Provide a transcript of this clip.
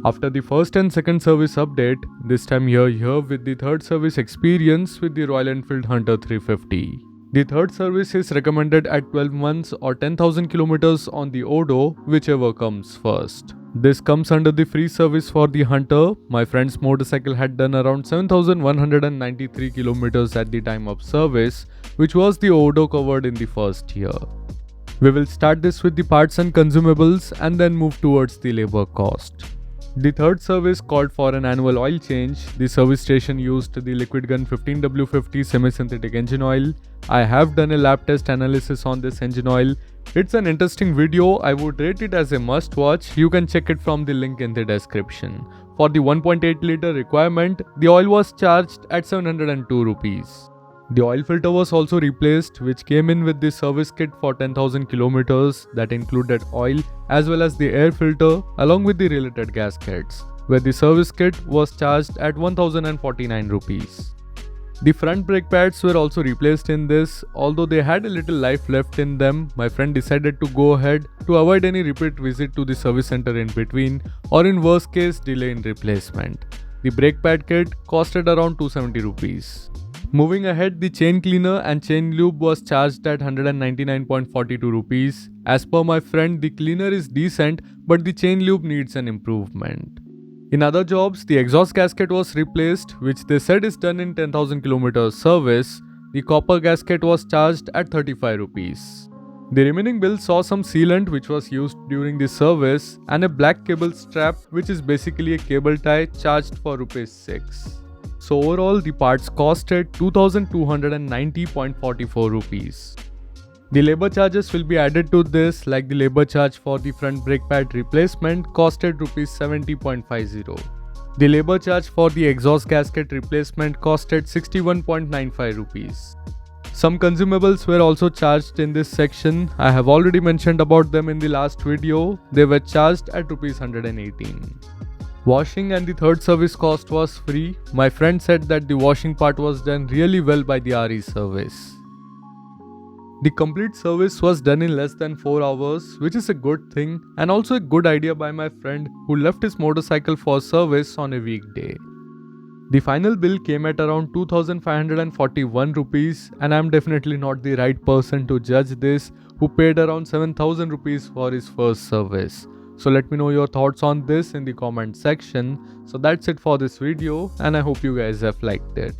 After the first and second service update, this time here with the third service experience with the Royal Enfield Hunter 350. The third service is recommended at 12 months or 10,000 kilometers on the Odo, whichever comes first. This comes under the free service for the Hunter. My friend's motorcycle had done around 7,193 kilometers at the time of service, which was the Odo covered in the first year. We will start this with the parts and consumables and then move towards the labor cost. The third service called for an annual oil change. The service station used the Liquid Gun 15W50 semi-synthetic engine oil. I have done a lab test analysis on this engine oil. It's an interesting video. I would rate it as a must watch. You can check it from the link in the description. For the 1.8 liter requirement, the oil was charged at 702 rupees. The oil filter was also replaced, which came in with the service kit for 10,000 kilometers that included oil as well as the air filter along with the related gaskets, where the service kit was charged at 1,049 rupees. The front brake pads were also replaced in this. Although they had a little life left in them, my friend decided to go ahead to avoid any repeat visit to the service center in between or in worst case delay in replacement. The brake pad kit costed around 270 rupees. Moving ahead, the chain cleaner and chain lube was charged at 199.42 rupees. As per my friend, the cleaner is decent, but the chain lube needs an improvement. In other jobs, the exhaust gasket was replaced, which they said is done in 10,000 km service. The copper gasket was charged at 35 rupees. The remaining bill saw some sealant which was used during the service and a black cable strap, which is basically a cable tie, charged for rupees 6. So overall, the parts costed 2,290.44 rupees. The labor charges will be added to this, like the labor charge for the front brake pad replacement costed rupees 70.50. The labor charge for the exhaust gasket replacement costed 61.95 rupees. Some consumables were also charged in this section. I have already mentioned about them in the last video. They were charged at rupees 118. Washing and the third service cost was free. My friend said that the washing part was done really well by the RE service. The complete service was done in less than 4 hours, which is a good thing and also a good idea by my friend who left his motorcycle for service on a weekday. The final bill came at around 2,541 rupees, and I am definitely not the right person to judge this, who paid around 7,000 rupees for his first service. So let me know your thoughts on this in the comment section. So that's it for this video, and I hope you guys have liked it.